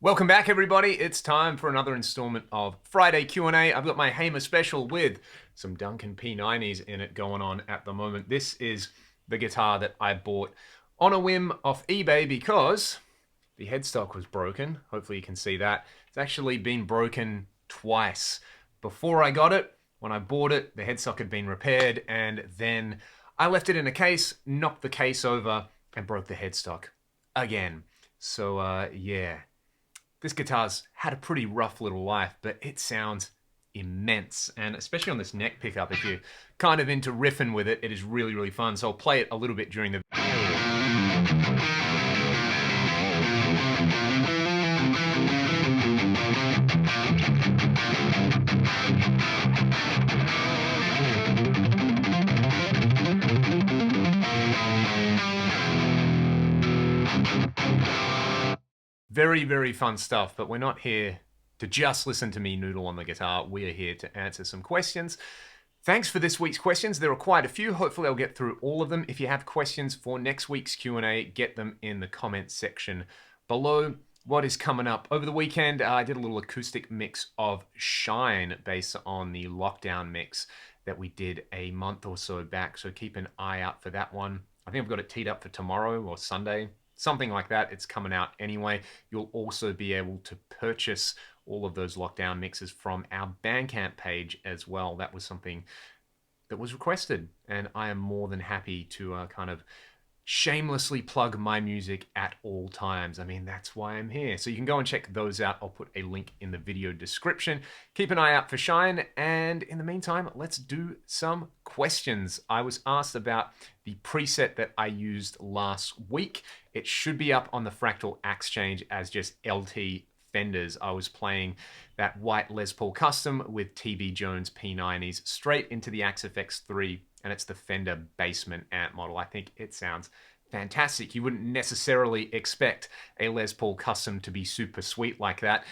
Welcome back, everybody. It's time for another installment of Friday Q&A. I've got my Hamer special with some Duncan P90s in it going on at the moment. This is the guitar that I bought on a whim off eBay because the headstock was broken. Hopefully you can see that. It's actually been broken twice. Before I got it, when I bought it, the headstock had been repaired, and then I left it in a case, knocked the case over, and broke the headstock again. So, yeah. This guitar's had a pretty rough little life, but it sounds immense. And especially on this neck pickup, if you're kind of into riffing with it, it is really, really fun. So I'll play it a little bit during the... Very, very fun stuff, but we're not here to just listen to me noodle on the guitar. We are here to answer some questions. Thanks for this week's questions. There are quite a few. Hopefully I'll get through all of them. If you have questions for next week's Q&A, get them in the comments section below. What is coming up? Over the weekend, I did a little acoustic mix of Shine based on the lockdown mix that we did a month or so back, so keep an eye out for that one. I think I've got it teed up for tomorrow or Sunday. Something like that. It's coming out anyway. You'll also be able to purchase all of those lockdown mixes from our Bandcamp page as well. That was something that was requested, and I am more than happy to kind of shamelessly plug my music at all times. I mean, that's why I'm here. So you can go and check those out. I'll put a link in the video description. Keep an eye out for Shine. And in the meantime, let's do some questions. I was asked about the preset that I used last week. It should be up on the Fractal Axe Change as just LT Fenders. I was playing that white Les Paul Custom with TB Jones P90s straight into the Axe FX3, and it's the Fender Basement amp model. I think it sounds fantastic. You wouldn't necessarily expect a Les Paul Custom to be super sweet like that.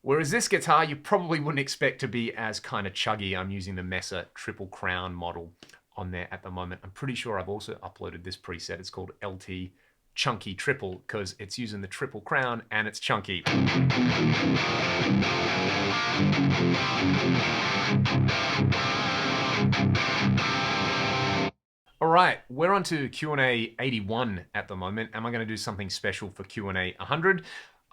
Whereas this guitar, you probably wouldn't expect to be as kind of chuggy. I'm using the Mesa Triple Crown model on there at the moment. I'm pretty sure I've also uploaded this preset. It's called LT Chunky Triple because it's using the Triple Crown and it's chunky. All right, we're on to Q&A 81 at the moment. Am I going to do something special for Q&A 100?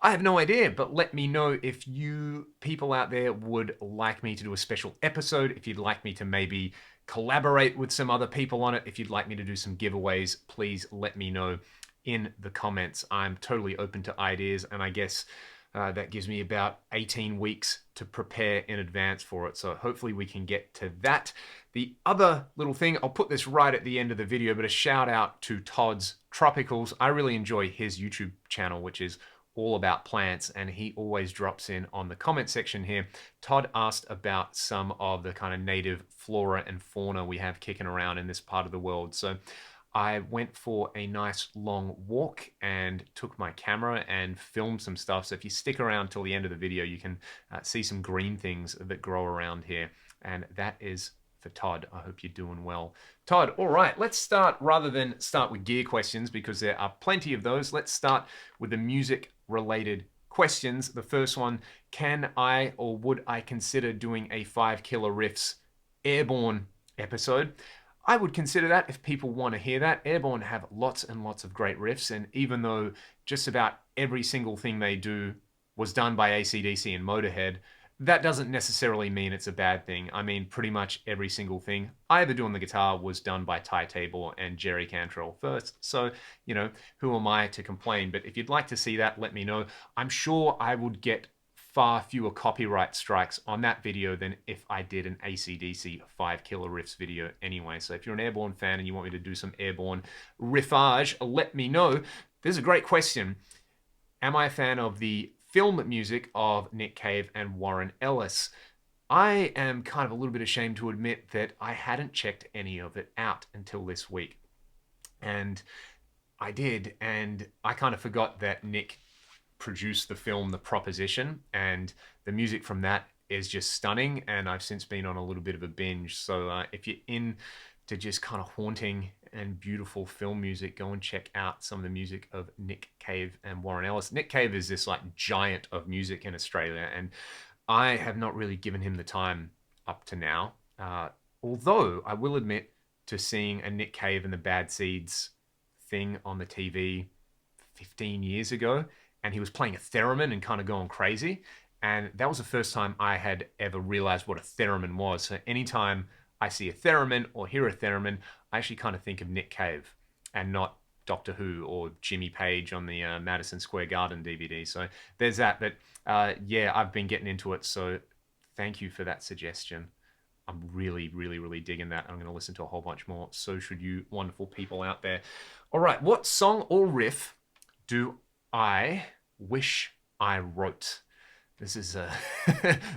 I have no idea, but let me know if you people out there would like me to do a special episode, if you'd like me to maybe collaborate with some other people on it, if you'd like me to do some giveaways, please let me know in the comments. I'm totally open to ideas, and I guess that gives me about 18 weeks to prepare in advance for it. So hopefully we can get to that. The other little thing, I'll put this right at the end of the video, but a shout out to Todd's Tropicals. I really enjoy his YouTube channel, which is all about plants, and he always drops in on the comment section here. Todd asked about some of the kind of native flora and fauna we have kicking around in this part of the world. So I went for a nice long walk and took my camera and filmed some stuff. So if you stick around till the end of the video, you can see some green things that grow around here. And that is for Todd. I hope you're doing well. Todd, all right, let's start, rather than start with gear questions, because there are plenty of those, let's start with the music-related questions. The first one, can I or would I consider doing a 5 Killer Riffs Airborne episode? I would consider that if people want to hear that. Airborne have lots and lots of great riffs, and even though just about every single thing they do was done by AC/DC and Motorhead, that doesn't necessarily mean it's a bad thing. I mean, pretty much every single thing I ever do on the guitar was done by Ty Tabor and Jerry Cantrell first. So, you know, who am I to complain? But if you'd like to see that, let me know. I'm sure I would get far fewer copyright strikes on that video than if I did an AC/DC 5 killer riffs video anyway. So if you're an Airborne fan and you want me to do some Airborne riffage, let me know. This is a great question. Am I a fan of the film music of Nick Cave and Warren Ellis? I am kind of a little bit ashamed to admit that I hadn't checked any of it out until this week. And I did, and I kind of forgot that Nick produced the film The Proposition, and the music from that is just stunning, and I've since been on a little bit of a binge. So if you're into just kind of haunting and beautiful film music, go and check out some of the music of Nick Cave and Warren Ellis. Nick Cave is this like giant of music in Australia, and I have not really given him the time up to now. Although I will admit to seeing a Nick Cave and the Bad Seeds thing on the TV 15 years ago, and he was playing a theremin and kind of going crazy. And that was the first time I had ever realized what a theremin was. So anytime I see a theremin or hear a theremin, I actually kind of think of Nick Cave and not Doctor Who or Jimmy Page on the Madison Square Garden DVD. So there's that. But yeah, I've been getting into it. So thank you for that suggestion. I'm really, really, really digging that. I'm going to listen to a whole bunch more. So should you wonderful people out there. All right, what song or riff do I wish I wrote? This is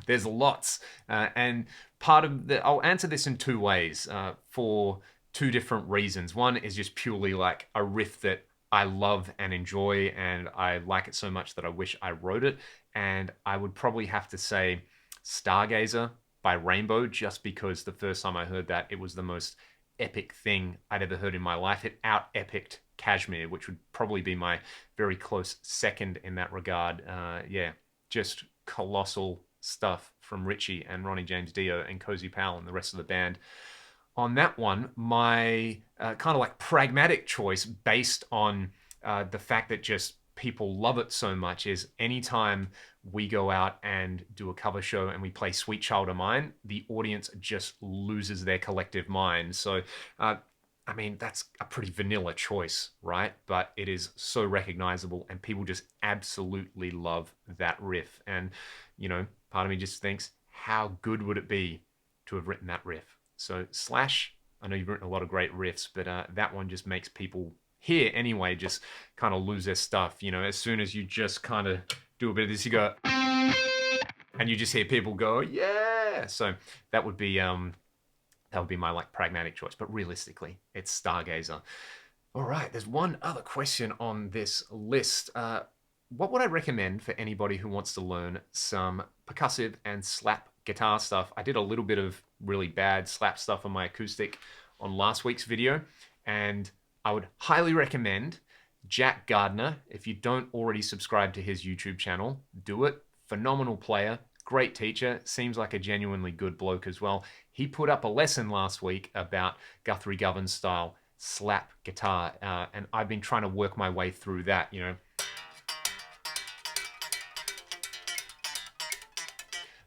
there's lots, and part of the I'll answer this in two ways for two different reasons. One is just purely like a riff that I love and enjoy, and I like it so much that I wish I wrote it. And I would probably have to say Stargazer by Rainbow, just because the first time I heard that, it was the most epic thing I'd ever heard in my life. It out-epicked Kashmir, which would probably be my very close second in that regard. Yeah, just colossal stuff from Richie and Ronnie James Dio and Cozy Powell and the rest of the band. On that one, my kind of like pragmatic choice based on the fact that just people love it so much is anytime we go out and do a cover show and we play Sweet Child of Mine, the audience just loses their collective mind. So, I mean, that's a pretty vanilla choice, right? But it is so recognizable and people just absolutely love that riff. And, you know, part of me just thinks, how good would it be to have written that riff? So Slash, I know you've written a lot of great riffs, but that one just makes people here anyway just kind of lose their stuff. You know, as soon as you just kind of do a bit of this, you go, and you just hear people go, yeah. So that would be my like pragmatic choice. But realistically, it's Stargazer. All right, there's one other question on this list. What would I recommend for anybody who wants to learn some percussive and slap guitar stuff? I did a little bit of really bad slap stuff on my acoustic on last week's video, and I would highly recommend Jack Gardner. If you don't already subscribe to his YouTube channel, do it. Phenomenal player, great teacher, seems like a genuinely good bloke as well. He put up a lesson last week about Guthrie Govan style slap guitar, and I've been trying to work my way through that, you know.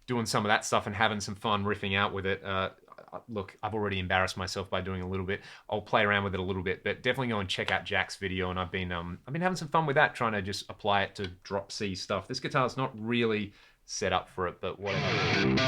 Doing some of that stuff and having some fun riffing out with it. Look, I've already embarrassed myself by doing a little bit. I'll play around with it a little bit, but definitely go and check out Jack's video. And I've been having some fun with that, trying to just apply it to drop C stuff. This guitar's not really set up for it, but whatever.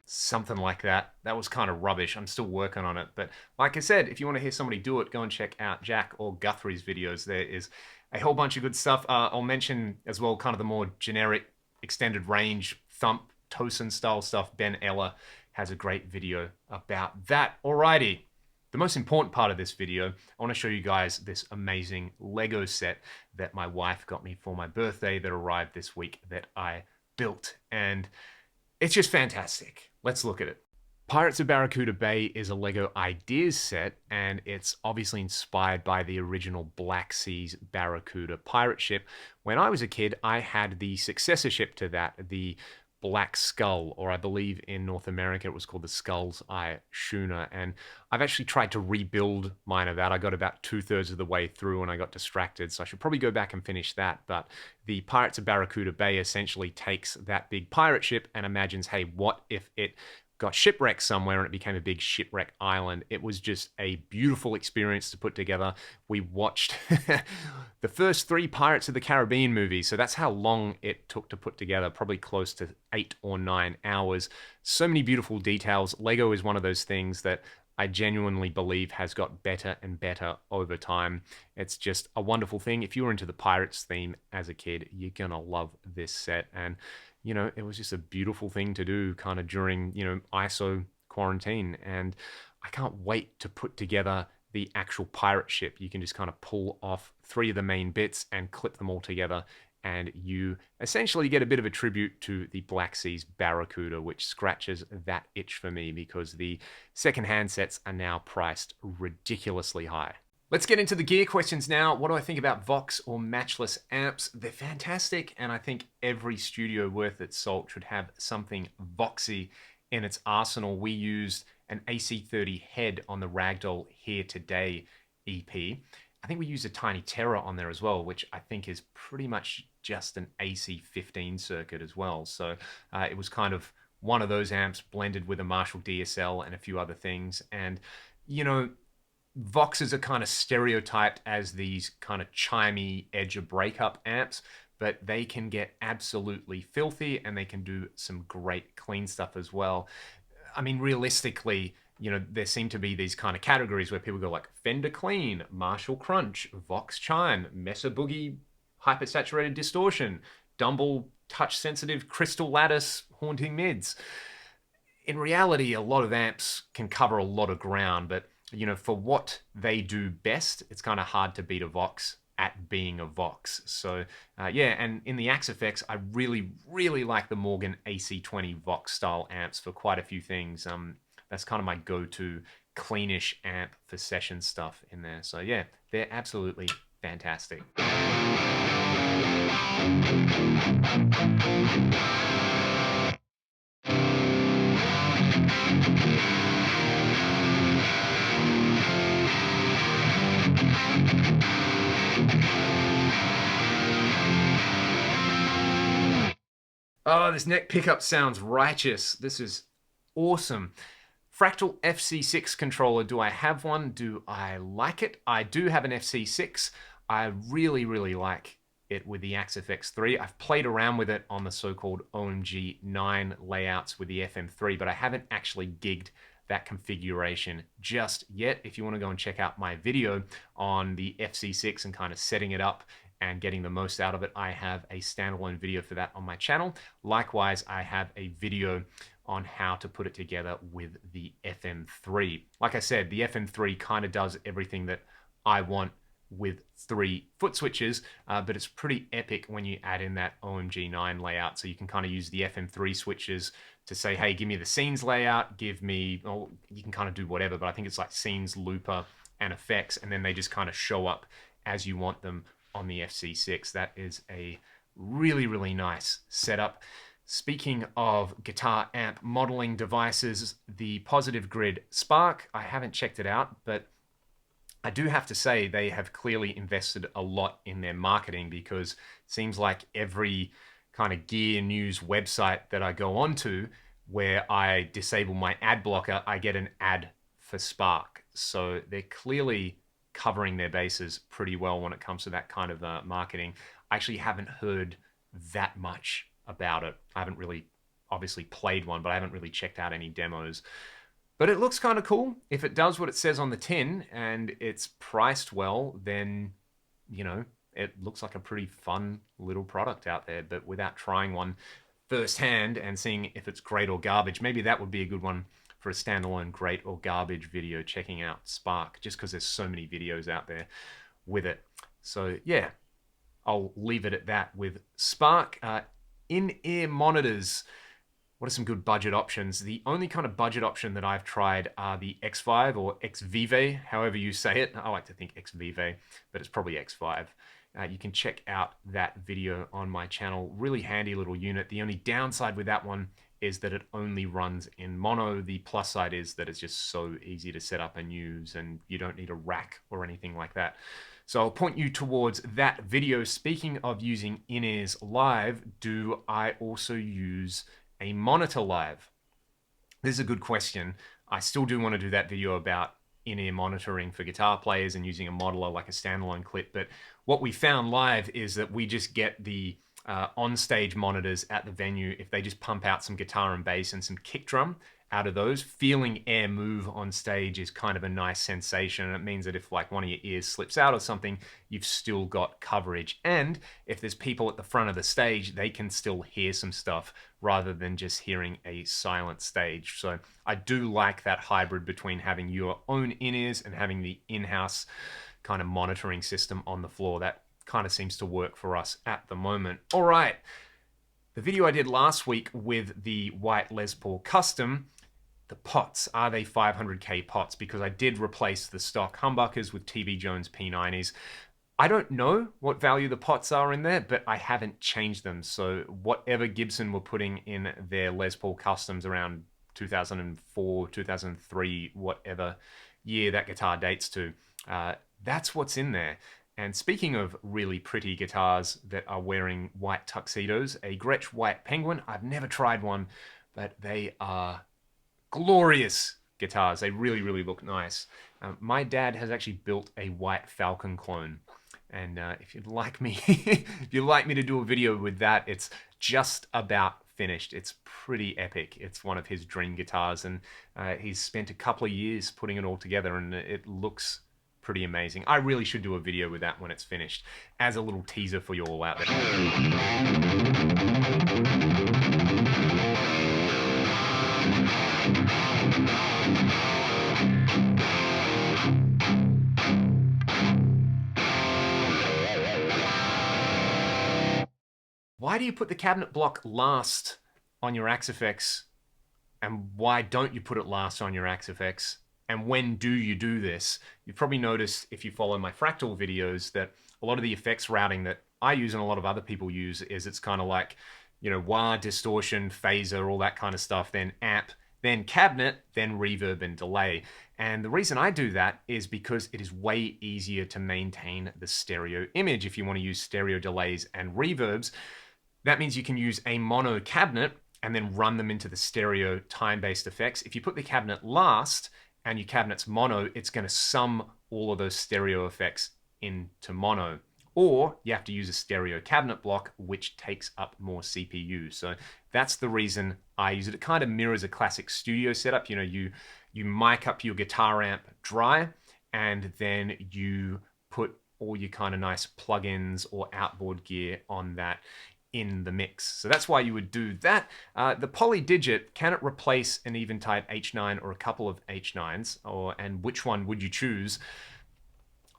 Something like that. That was kind of rubbish. I'm still working on it. But like I said, if you want to hear somebody do it, go and check out Jack or Guthrie's videos. There is a whole bunch of good stuff. I'll mention as well kind of the more generic extended range thump Tosin style stuff. Ben Eller has a great video about that. Alrighty. The most important part of this video, I want to show you guys this amazing Lego set that my wife got me for my birthday that arrived this week that I built. And it's just fantastic. Let's look at it. Pirates of Barracuda Bay is a LEGO Ideas set, and it's obviously inspired by the original Black Seas Barracuda pirate ship. When I was a kid, I had the successor ship to that, the Black Skull, or I believe in North America it was called the Skull's Eye Schooner. And I've actually tried to rebuild mine of that. I got about 2/3 of the way through and I got distracted, so I should probably go back and finish that. But the Pirates of Barracuda Bay essentially takes that big pirate ship and imagines, hey, what if it got shipwrecked somewhere and it became a big shipwreck island. It was just a beautiful experience to put together. We watched the first 3 Pirates of the Caribbean movies, so that's how long it took to put together, probably close to 8 or 9 hours. So many beautiful details. Lego is one of those things that I genuinely believe has got better and better over time. It's just a wonderful thing. If you were into the Pirates theme as a kid, you're gonna love this set. And it was just a beautiful thing to do kind of during, ISO quarantine. And I can't wait to put together the actual pirate ship. You can just kind of pull off 3 of the main bits and clip them all together. And you essentially get a bit of a tribute to the Black Sea's Barracuda, which scratches that itch for me because the secondhand sets are now priced ridiculously high. Let's get into the gear questions now. What do I think about Vox or matchless amps? They're fantastic, and I think every studio worth its salt should have something Voxy in its arsenal. We used an AC30 head on the Ragdoll Here Today EP. I think we used a Tiny Terror on there as well, which I think is pretty much just an AC15 circuit as well. So it was kind of one of those amps blended with a Marshall DSL and a few other things. And, Voxes are kind of stereotyped as these kind of chimey edge of breakup amps, but they can get absolutely filthy and they can do some great clean stuff as well. I mean, realistically, there seem to be these kind of categories where people go like Fender Clean, Marshall Crunch, Vox Chime, Mesa Boogie, Hypersaturated Distortion, Dumble Touch Sensitive, Crystal Lattice, Haunting Mids. In reality, a lot of amps can cover a lot of ground, but for what they do best, it's kind of hard to beat a Vox at being a Vox. So yeah, and in the Axe effects, I really, really like the Morgan AC20 Vox style amps for quite a few things. That's kind of my go-to cleanish amp for session stuff in there. So yeah, they're absolutely fantastic. Oh, this neck pickup sounds righteous. This is awesome. Fractal FC6 controller. Do I have one? Do I like it? I do have an FC6. I really, really like it with the Axe FX3. I've played around with it on the so-called OMG 9 layouts with the FM3, but I haven't actually gigged that configuration just yet. If you want to go and check out my video on the FC6 and kind of setting it up and getting the most out of it, I have a standalone video for that on my channel. Likewise, I have a video on how to put it together with the FM3. Like I said, the FM3 kind of does everything that I want with 3 foot switches, but it's pretty epic when you add in that OMG 9 layout. So you can kind of use the FM3 switches to say, hey, give me the scenes layout, give me, well, you can kind of do whatever, but I think it's like scenes, looper, and effects, and then they just kind of show up as you want them on the FC6. That is a really, really nice setup. Speaking of guitar amp modeling devices, the Positive Grid Spark, I haven't checked it out, but I do have to say they have clearly invested a lot in their marketing, because it seems like every kind of gear news website that I go onto where I disable my ad blocker, I get an ad for Spark. So they're clearly covering their bases pretty well when it comes to that kind of marketing. I actually haven't heard that much about it. I haven't really obviously played one, but I haven't really checked out any demos. But it looks kind of cool. If it does what it says on the tin and it's priced well, then, it looks like a pretty fun little product out there. But without trying one firsthand and seeing if it's great or garbage, maybe that would be a good one for a standalone great or garbage video, checking out Spark, just because there's so many videos out there with it. So yeah, I'll leave it at that with Spark. In-ear monitors. What are some good budget options? The only kind of budget option that I've tried are the X5 or XVive, however you say it. I like to think XVive, but it's probably X5. you can check out that video on my channel. Really handy little unit. The only downside with that one is that it only runs in mono. The plus side is that it's just so easy to set up and use, and you don't need a rack or anything like that. So I'll point you towards that video. Speaking of using in-ears live, do I also use a monitor live? This is a good question. I still do want to do that video about in-ear monitoring for guitar players and using a modeler like a standalone clip. But what we found live is that we just get the on-stage monitors at the venue. If they just pump out some guitar and bass and some kick drum out of those, feeling air move on stage is kind of a nice sensation. And it means that if like one of your ears slips out or something, you've still got coverage. And if there's people at the front of the stage, they can still hear some stuff rather than just hearing a silent stage. So I do like that hybrid between having your own in-ears and having the in-house kind of monitoring system on the floor. That kind of seems to work for us at the moment. All right. The video I did last week with the white Les Paul Custom, the pots, are they 500K pots? Because I did replace the stock humbuckers with TB Jones P90s. I don't know what value the pots are in there, but I haven't changed them. So whatever Gibson were putting in their Les Paul Customs around 2004, 2003, whatever year that guitar dates to, that's what's in there. And speaking of really pretty guitars that are wearing white tuxedos, a Gretsch White Penguin, I've never tried one, but they are glorious guitars. They really, really look nice. My dad has actually built a White Falcon clone. And if you'd like me, if you'd like me to do a video with that, it's just about finished. It's pretty epic. It's one of his dream guitars, and he's spent a couple of years putting it all together, and it looks pretty amazing. I really should do a video with that when it's finished, as a little teaser for you all out there. Why do you put the cabinet block last on your Axe-Fx, and why don't you put it last on your Axe-Fx? And when do you do this? You've probably noticed, if you follow my Fractal videos, that a lot of the effects routing that I use and a lot of other people use is it's kind of like, you know, wah, distortion, phaser, all that kind of stuff, then amp, then cabinet, then reverb and delay. And the reason I do that is because it is way easier to maintain the stereo image if you want to use stereo delays and reverbs. That means you can use a mono cabinet and then run them into the stereo time-based effects. If you put the cabinet last and your cabinet's mono, it's going to sum all of those stereo effects into mono. Or you have to use a stereo cabinet block, which takes up more CPU. So that's the reason I use it. It kind of mirrors a classic studio setup. You know, you mic up your guitar amp dry, and then you put all your kind of nice plugins or outboard gear on that in the mix. So that's why you would do that. The Poly Digit, can it replace an Eventide H9 or a couple of H9s? And which one would you choose?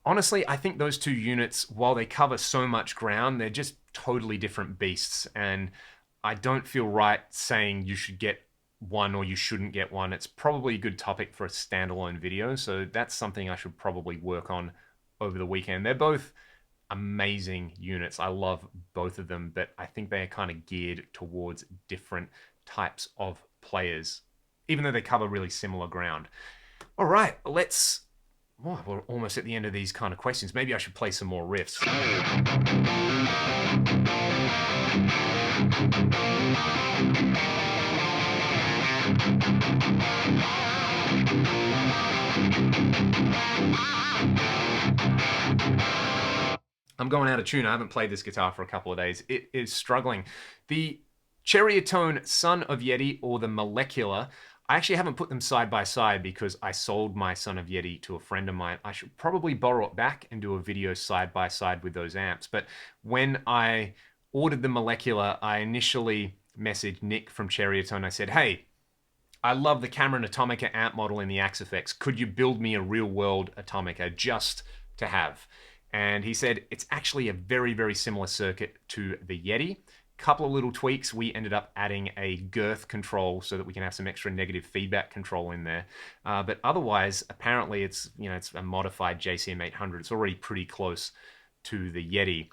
Honestly, I think those two units, while they cover so much ground, they're just totally different beasts. And I don't feel right saying you should get one or you shouldn't get one. It's probably a good topic for a standalone video. So that's something I should probably work on over the weekend. They're both amazing units. I love both of them, but I think they are kind of geared towards different types of players, even though they cover really similar ground. All right, let's... Oh, we're almost at the end of these kind of questions. Maybe I should play some more riffs. I'm going out of tune. I haven't played this guitar for a couple of days. It is struggling. The Cherrytone Son of Yeti or the Molecular, I actually haven't put them side by side because I sold my Son of Yeti to a friend of mine. I should probably borrow it back and do a video side by side with those amps. But when I ordered the Molecular, I initially messaged Nick from Cherrytone. I said, hey, I love the Cameron Atomica amp model in the Axe-Fx. Could you build me a real world Atomica just to have? And he said, it's actually a very, very similar circuit to the Yeti. Couple of little tweaks. We ended up adding a girth control so that we can have some extra negative feedback control in there. But otherwise, apparently it's, you know, it's a modified JCM 800. It's already pretty close to the Yeti.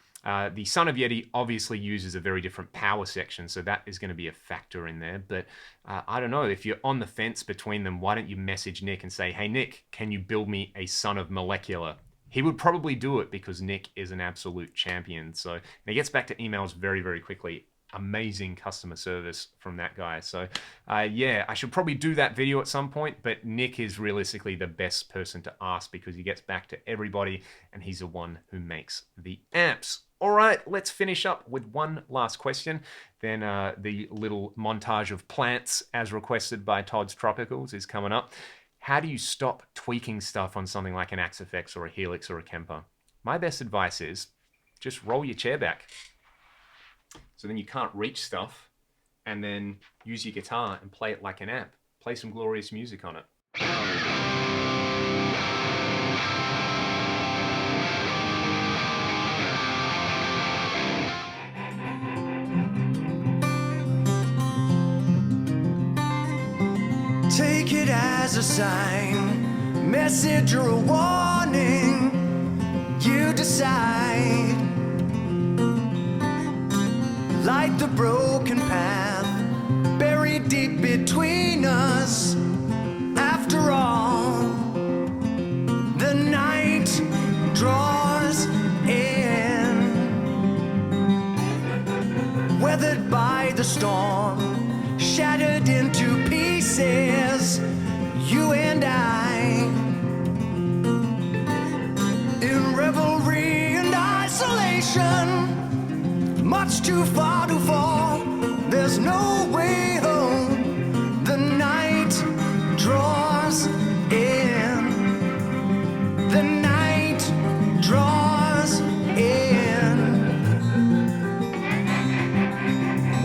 The Son of Yeti obviously uses a very different power section, so that is going to be a factor in there. But I don't know, if you're on the fence between them, why don't you message Nick and say, hey Nick, can you build me a Son of Molecular? He would probably do it because Nick is an absolute champion. So, and he gets back to emails very, very quickly. Amazing customer service from that guy. So yeah, I should probably do that video at some point, but Nick is realistically the best person to ask because he gets back to everybody and he's the one who makes the apps. All right, let's finish up with one last question. Then the little montage of plants as requested by Todd's Tropicals is coming up. How do you stop tweaking stuff on something like an Axifex or a Helix or a Kemper? My best advice is just roll your chair back. So then you can't reach stuff, and then use your guitar and play it like an amp. Play some glorious music on it. Take it as a sign, message or a warning. You decide. Like the broken path buried deep between us. After all, the night draws in. Weathered by the storm, shattered into pieces, you and I, in revelry and isolation. Much too far to fall, there's no way home. The night draws in. The night draws in.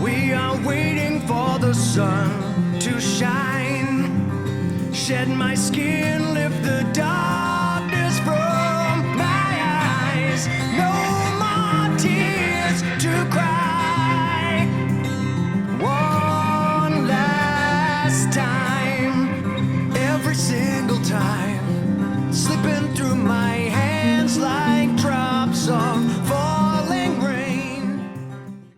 We are waiting for the sun to shine. Shed my skin, lift the darkness from my eyes. No